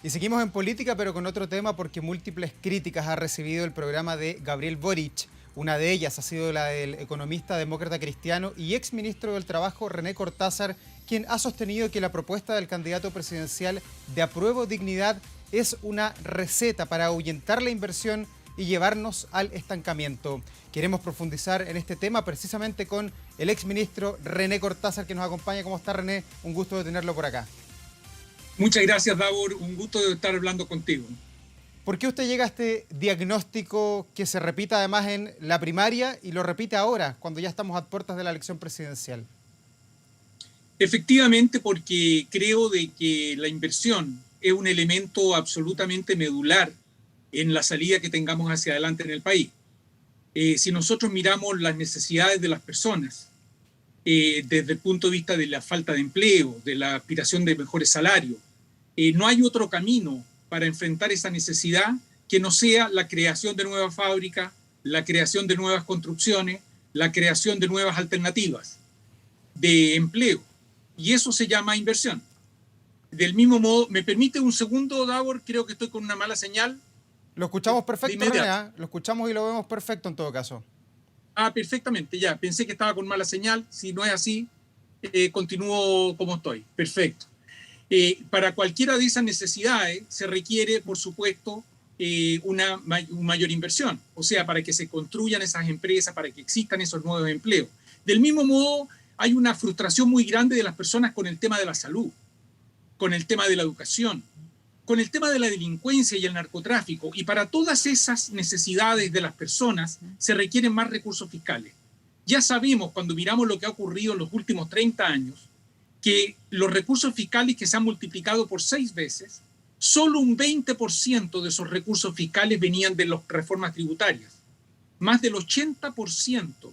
Y seguimos en política, pero con otro tema, porque múltiples críticas ha recibido el programa de Gabriel Boric. Una de ellas ha sido la del economista demócrata cristiano y exministro del Trabajo René Cortázar, quien ha sostenido que la propuesta del candidato presidencial de Apruebo Dignidad es una receta para ahuyentar la inversión y llevarnos al estancamiento. Queremos profundizar en este tema precisamente con el exministro René Cortázar, que nos acompaña. ¿Cómo está, René? Un gusto de tenerlo por acá. Muchas gracias, Davor. Un gusto de estar hablando contigo. ¿Por qué usted llega a este diagnóstico que se repite además en la primaria y lo repite ahora, cuando ya estamos a puertas de la elección presidencial? Efectivamente, porque creo de que la inversión es un elemento absolutamente medular en la salida que tengamos hacia adelante en el país. Si nosotros miramos las necesidades de las personas, desde el punto de vista de la falta de empleo, de la aspiración de mejores salarios, no hay otro camino para enfrentar esa necesidad que no sea la creación de nuevas fábricas, la creación de nuevas construcciones, la creación de nuevas alternativas de empleo. Y eso se llama inversión. Del mismo modo, ¿me permite un segundo, Davor? Creo que estoy con una mala señal. Lo escuchamos perfecto, René, ¿eh? Lo escuchamos y lo vemos perfecto en todo caso. Perfectamente, ya. Pensé que estaba con mala señal. Si no es así, continúo como estoy. Perfecto. Para cualquiera de esas necesidades se requiere, por supuesto, una mayor inversión. O sea, para que se construyan esas empresas, para que existan esos nuevos empleos. Del mismo modo, hay una frustración muy grande de las personas con el tema de la salud, con el tema de la educación, con el tema de la delincuencia y el narcotráfico. Y para todas esas necesidades de las personas se requieren más recursos fiscales. Ya sabemos, cuando miramos lo que ha ocurrido en los últimos 30 años, que los recursos fiscales que se han multiplicado por 6 veces, solo un 20% de esos recursos fiscales venían de las reformas tributarias. Más del 80%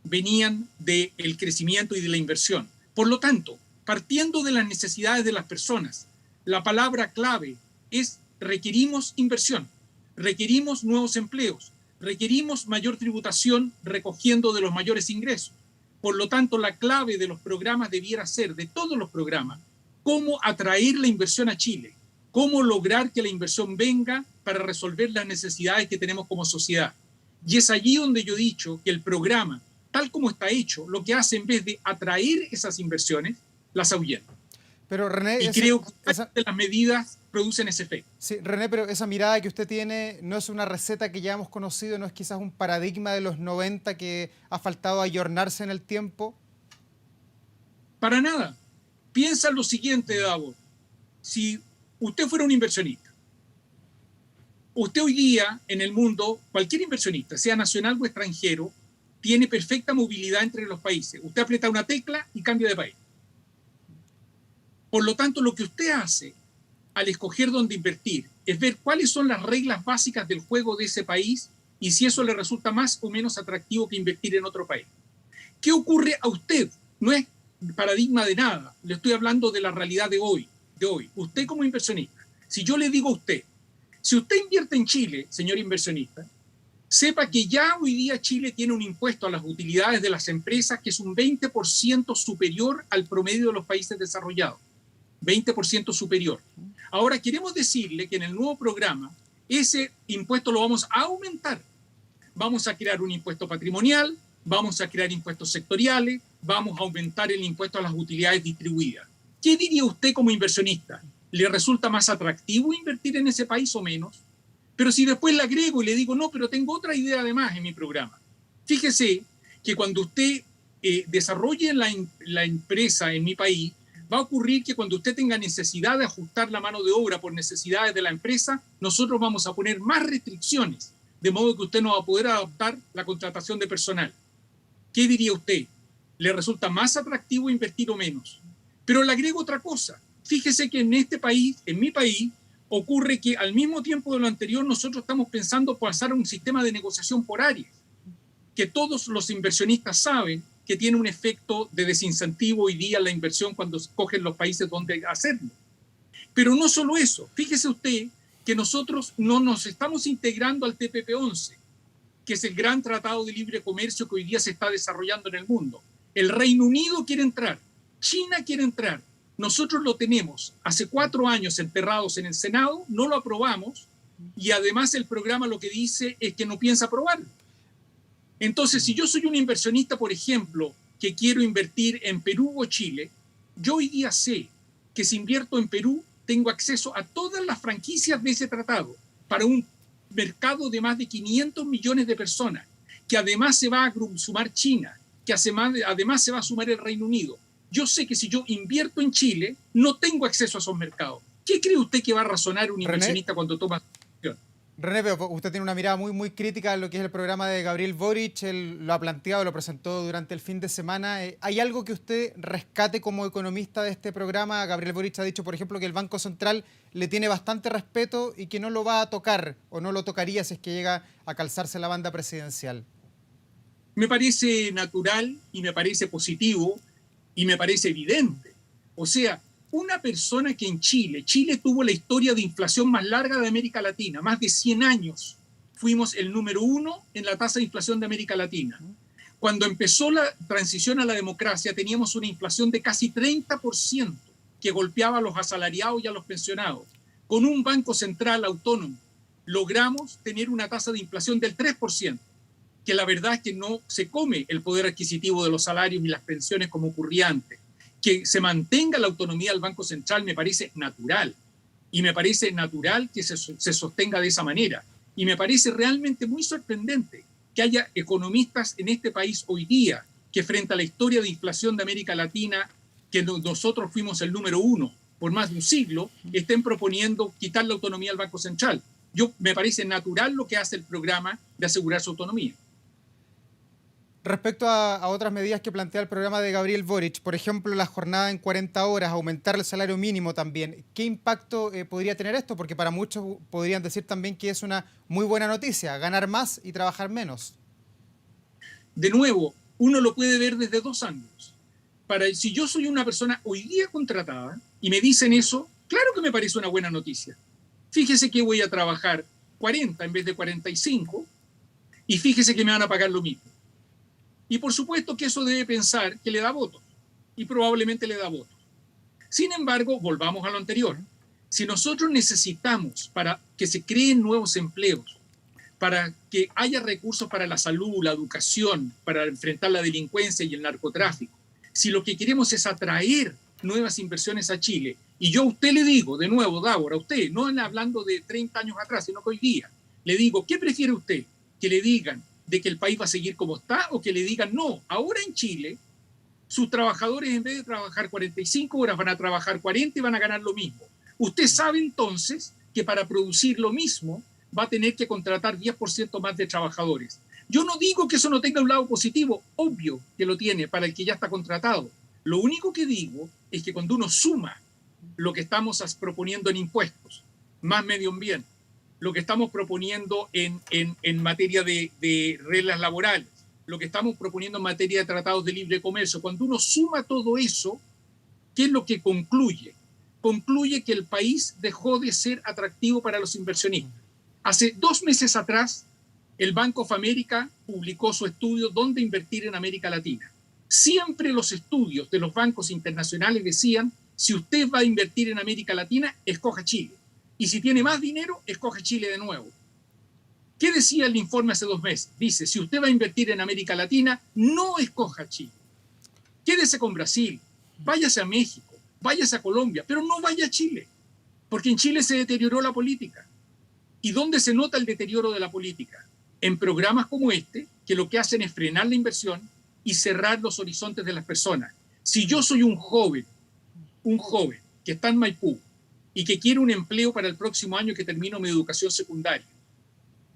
venían del crecimiento y de la inversión. Por lo tanto, partiendo de las necesidades de las personas, la palabra clave es requerimos inversión, requerimos nuevos empleos, requerimos mayor tributación recogiendo de los mayores ingresos. Por lo tanto, la clave de los programas debiera ser, de todos los programas, cómo atraer la inversión a Chile, cómo lograr que la inversión venga para resolver las necesidades que tenemos como sociedad. Y es allí donde yo he dicho que el programa, tal como está hecho, lo que hace en vez de atraer esas inversiones, las ahuyenta. Pero René, y creo que las medidas producen ese efecto. Sí, René, pero esa mirada que usted tiene no es una receta que ya hemos conocido, no es quizás un paradigma de los 90 que ha faltado ayornarse en el tiempo. Para nada. Piensa lo siguiente, Davor. Si usted fuera un inversionista, usted hoy día en el mundo, cualquier inversionista, sea nacional o extranjero, tiene perfecta movilidad entre los países. Usted aprieta una tecla y cambia de país. Por lo tanto, lo que usted hace al escoger dónde invertir es ver cuáles son las reglas básicas del juego de ese país y si eso le resulta más o menos atractivo que invertir en otro país. ¿Qué ocurre a usted? No es paradigma de nada. Le estoy hablando de la realidad de hoy. Usted como inversionista, si yo le digo a usted, si usted invierte en Chile, señor inversionista, sepa que ya hoy día Chile tiene un impuesto a las utilidades de las empresas que es un 20% superior al promedio de los países desarrollados. 20% superior. Ahora queremos decirle que en el nuevo programa ese impuesto lo vamos a aumentar. Vamos a crear un impuesto patrimonial, vamos a crear impuestos sectoriales, vamos a aumentar el impuesto a las utilidades distribuidas. ¿Qué diría usted como inversionista? ¿Le resulta más atractivo invertir en ese país o menos? Pero si después le agrego y le digo, no, pero tengo otra idea además en mi programa. Fíjese que cuando usted desarrolle la empresa en mi país, va a ocurrir que cuando usted tenga necesidad de ajustar la mano de obra por necesidades de la empresa, nosotros vamos a poner más restricciones, de modo que usted no va a poder adaptar la contratación de personal. ¿Qué diría usted? ¿Le resulta más atractivo invertir o menos? Pero le agrego otra cosa. Fíjese que en este país, en mi país, ocurre que al mismo tiempo de lo anterior nosotros estamos pensando pasar a un sistema de negociación por áreas, que todos los inversionistas saben que tiene un efecto de desincentivo hoy día la inversión cuando escogen los países donde hacerlo. Pero no solo eso, fíjese usted que nosotros no nos estamos integrando al TPP-11, que es el gran tratado de libre comercio que hoy día se está desarrollando en el mundo. El Reino Unido quiere entrar, China quiere entrar, Nosotros lo tenemos hace 4 años enterrados en el Senado, no lo aprobamos y además el programa lo que dice es que no piensa aprobarlo. Entonces, si yo soy un inversionista, por ejemplo, que quiero invertir en Perú o Chile, yo hoy día sé que si invierto en Perú, tengo acceso a todas las franquicias de ese tratado para un mercado de más de 500 millones de personas, que además se va a sumar China, que además se va a sumar el Reino Unido. Yo sé que si yo invierto en Chile, no tengo acceso a esos mercados. ¿Qué cree usted que va a razonar un inversionista cuando toma decisión? René, pero usted tiene una mirada muy crítica a lo que es el programa de Gabriel Boric. Él lo ha planteado, lo presentó durante el fin de semana. ¿Hay algo que usted rescate como economista de este programa? Gabriel Boric ha dicho, por ejemplo, que el Banco Central le tiene bastante respeto y que no lo va a tocar o no lo tocaría si es que llega a calzarse la banda presidencial. Me parece natural y me parece positivo y me parece evidente. O sea, una persona que en Chile tuvo la historia de inflación más larga de América Latina, más de 100 años, fuimos el número 1 en la tasa de inflación de América Latina. Cuando empezó la transición a la democracia, teníamos una inflación de casi 30% que golpeaba a los asalariados y a los pensionados. Con un banco central autónomo, logramos tener una tasa de inflación del 3%, que la verdad es que no se come el poder adquisitivo de los salarios y las pensiones como ocurría antes. Que se mantenga la autonomía del Banco Central me parece natural, y me parece natural que se sostenga de esa manera, y me parece realmente muy sorprendente que haya economistas en este país hoy día que frente a la historia de inflación de América Latina, que nosotros fuimos el número 1 por más de un siglo, estén proponiendo quitar la autonomía al Banco Central. Me parece natural lo que hace el programa de asegurar su autonomía. Respecto a otras medidas que plantea el programa de Gabriel Boric, por ejemplo, la jornada en 40 horas, aumentar el salario mínimo también, ¿qué impacto podría tener esto? Porque para muchos podrían decir también que es una muy buena noticia, ganar más y trabajar menos. De nuevo, uno lo puede ver desde 2 ángulos. Si yo soy una persona hoy día contratada y me dicen eso, claro que me parece una buena noticia. Fíjese que voy a trabajar 40 en vez de 45 y fíjese que me van a pagar lo mismo. Y por supuesto que eso debe pensar que le da votos, y probablemente le da votos. Sin embargo, volvamos a lo anterior. Si nosotros necesitamos para que se creen nuevos empleos, para que haya recursos para la salud, la educación, para enfrentar la delincuencia y el narcotráfico, si lo que queremos es atraer nuevas inversiones a Chile, y yo a usted le digo, de nuevo, Davor, a usted, no hablando de 30 años atrás, sino que hoy día, le digo, ¿qué prefiere usted? Que le digan de que el país va a seguir como está o que le digan no, ahora en Chile sus trabajadores en vez de trabajar 45 horas van a trabajar 40 y van a ganar lo mismo. Usted sabe entonces que para producir lo mismo va a tener que contratar 10% más de trabajadores. Yo no digo que eso no tenga un lado positivo, obvio que lo tiene para el que ya está contratado. Lo único que digo es que cuando uno suma lo que estamos proponiendo en impuestos, más medio ambiente, lo que estamos proponiendo en materia de reglas laborales, lo que estamos proponiendo en materia de tratados de libre comercio. Cuando uno suma todo eso, ¿qué es lo que concluye? Concluye que el país dejó de ser atractivo para los inversionistas. Hace 2 meses atrás, el Bank of America publicó su estudio ¿Dónde invertir en América Latina? Siempre los estudios de los bancos internacionales decían, si usted va a invertir en América Latina, escoja Chile. Y si tiene más dinero, escoge Chile de nuevo. ¿Qué decía el informe hace 2 meses? Dice, si usted va a invertir en América Latina, no escoja Chile. Quédese con Brasil, váyase a México, váyase a Colombia, pero no vaya a Chile, porque en Chile se deterioró la política. ¿Y dónde se nota el deterioro de la política? En programas como este, que lo que hacen es frenar la inversión y cerrar los horizontes de las personas. Si yo soy un joven que está en Maipú, y que quiere un empleo para el próximo año que termino mi educación secundaria.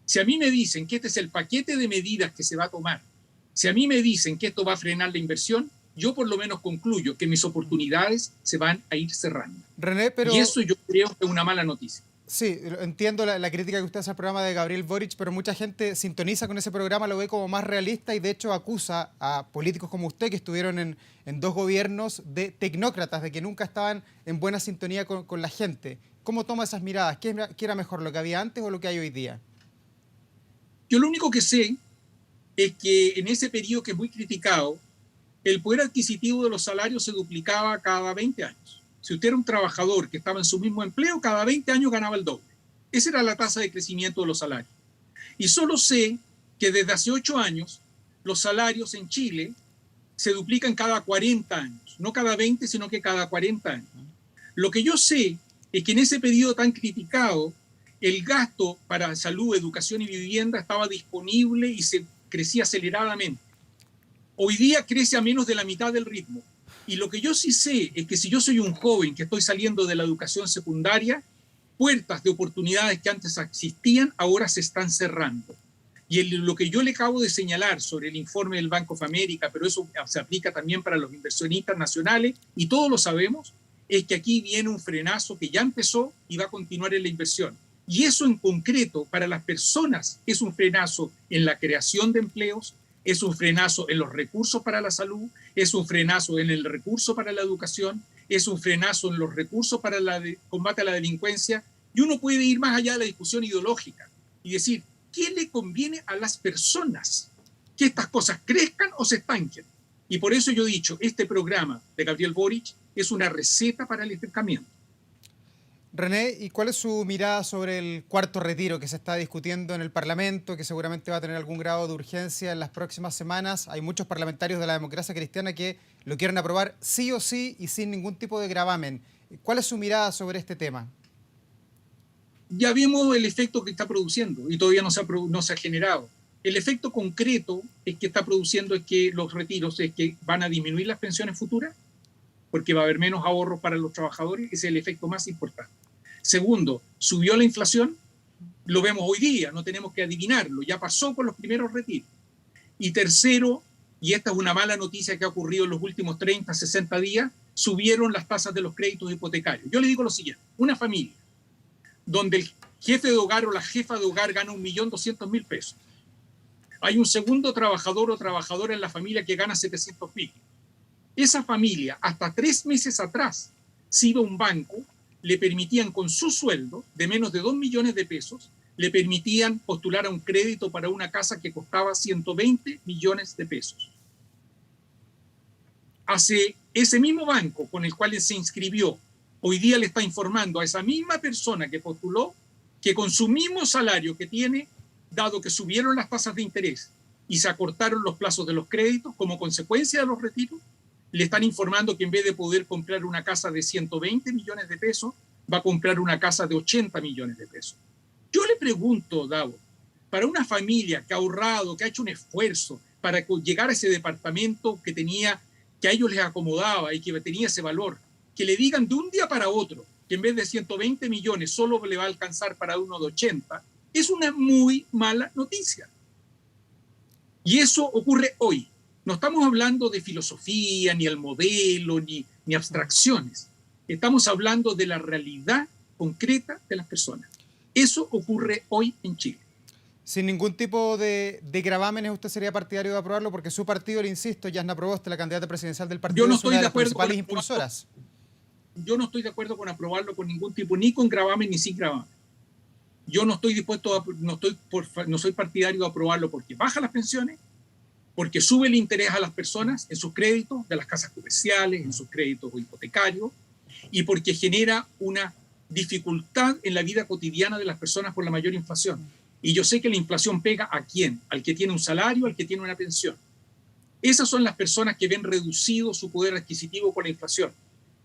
Si a mí me dicen que este es el paquete de medidas que se va a tomar, si a mí me dicen que esto va a frenar la inversión, yo por lo menos concluyo que mis oportunidades se van a ir cerrando. René, pero... Y eso yo creo que es una mala noticia. Sí, entiendo la crítica que usted hace al programa de Gabriel Boric, pero mucha gente sintoniza con ese programa, lo ve como más realista y de hecho acusa a políticos como usted que estuvieron en 2 gobiernos de tecnócratas, de que nunca estaban en buena sintonía con la gente. ¿Cómo toma esas miradas? ¿Qué era mejor, lo que había antes o lo que hay hoy día? Yo lo único que sé es que en ese periodo que es muy criticado, el poder adquisitivo de los salarios se duplicaba cada 20 años. si usted era un trabajador que estaba en su mismo empleo, cada 20 años ganaba el doble. Esa era la tasa de crecimiento de los salarios. Y solo sé que desde hace 8 años los salarios en Chile se duplican cada 40 años, no cada 20, sino que cada 40 años. Lo que yo sé es que en ese periodo tan criticado, el gasto para salud, educación y vivienda estaba disponible y se crecía aceleradamente. Hoy día crece a menos de la mitad del ritmo. Y lo que yo sí sé es que si yo soy un joven que estoy saliendo de la educación secundaria, puertas de oportunidades que antes existían ahora se están cerrando. Y lo que yo le acabo de señalar sobre el informe del Bank of America, pero eso se aplica también para los inversionistas nacionales, y todos lo sabemos, es que aquí viene un frenazo que ya empezó y va a continuar en la inversión. Y eso en concreto para las personas es un frenazo en la creación de empleos, es un frenazo en los recursos para la salud, es un frenazo en el recurso para la educación, es un frenazo en los recursos para el combate a la delincuencia. Y uno puede ir más allá de la discusión ideológica y decir, ¿qué le conviene a las personas? ¿Que estas cosas crezcan o se estanquen? Y por eso yo he dicho, este programa de Gabriel Boric es una receta para el estancamiento. René, ¿y cuál es su mirada sobre el cuarto retiro que se está discutiendo en el Parlamento, que seguramente va a tener algún grado de urgencia en las próximas semanas? Hay muchos parlamentarios de la democracia cristiana que lo quieren aprobar sí o sí y sin ningún tipo de gravamen. ¿Cuál es su mirada sobre este tema? Ya vimos el efecto que está produciendo y todavía no se ha generado. El efecto concreto es que está produciendo es que los retiros es que van a disminuir las pensiones futuras porque va a haber menos ahorros para los trabajadores, ese es el efecto más importante. Segundo, subió la inflación, lo vemos hoy día, no tenemos que adivinarlo, ya pasó con los primeros retiros. Y tercero, y esta es una mala noticia que ha ocurrido en los últimos 30, 60 días, subieron las tasas de los créditos hipotecarios. Yo le digo lo siguiente, una familia donde el jefe de hogar o la jefa de hogar gana 1.200.000 pesos. Hay un segundo trabajador o trabajadora en la familia que gana 700.000. Esa familia, hasta 3 meses atrás, si iba a un banco, le permitían con su sueldo de menos de 2 millones de pesos, le permitían postular a un crédito para una casa que costaba 120 millones de pesos. Hace ese mismo banco con el cual se inscribió, hoy día le está informando a esa misma persona que postuló que con su mismo salario que tiene, dado que subieron las tasas de interés y se acortaron los plazos de los créditos como consecuencia de los retiros, le están informando que en vez de poder comprar una casa de 120 millones de pesos, va a comprar una casa de 80 millones de pesos. Yo le pregunto, Davo, para una familia que ha ahorrado, que ha hecho un esfuerzo para llegar a ese departamento que a ellos les acomodaba y que tenía ese valor, que le digan de un día para otro que en vez de 120 millones solo le va a alcanzar para uno de 80, es una muy mala noticia. Y eso ocurre hoy. No estamos hablando de filosofía, ni el modelo, ni abstracciones. Estamos hablando de la realidad concreta de las personas. Eso ocurre hoy en Chile. Sin ningún tipo de gravámenes, ¿usted sería partidario de aprobarlo? Porque su partido, le insisto, Yasna Proboste, la candidata presidencial del partido, es una de las principales impulsoras. Yo no estoy de acuerdo con aprobarlo con ningún tipo, ni con gravamen ni sin gravamen. Yo no estoy dispuesto, no soy partidario de aprobarlo porque baja las pensiones, porque sube el interés a las personas en sus créditos de las casas comerciales, en sus créditos hipotecarios, y porque genera una dificultad en la vida cotidiana de las personas por la mayor inflación. Y yo sé que la inflación pega ¿a quién? Al que tiene un salario, al que tiene una pensión. Esas son las personas que ven reducido su poder adquisitivo con la inflación.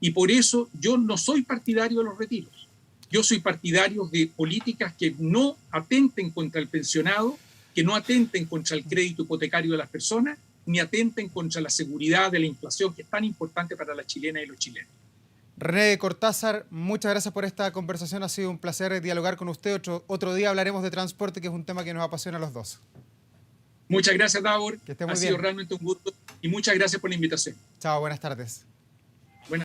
Y por eso yo no soy partidario de los retiros. Yo soy partidario de políticas que no atenten contra el pensionado, que no atenten contra el crédito hipotecario de las personas, ni atenten contra la seguridad de la inflación, que es tan importante para las chilenas y los chilenos. René Cortázar, muchas gracias por esta conversación. Ha sido un placer dialogar con usted. Otro día hablaremos de transporte, que es un tema que nos apasiona a los dos. Muchas gracias, Davor. Que esté muy bien. Ha sido realmente un gusto y muchas gracias por la invitación. Chao, buenas tardes.